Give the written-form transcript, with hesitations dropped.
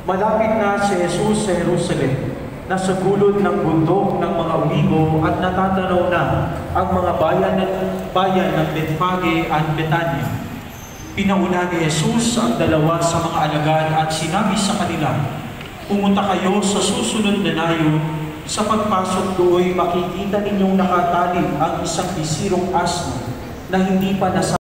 Malapit na si Jesus sa Jerusalem, nasa gulod ng bundok ng mga Olibo at natatanaw na ang mga bayan ng Bethphage at Betania. Pinauna ni Jesus ang dalawa sa mga alagad at sinabi sa kanila, "Pumunta kayo sa susunod na nayon. Sa pagpasok do'y makikita ninyong nakatali ang isang bisirong asno na hindi pa nasa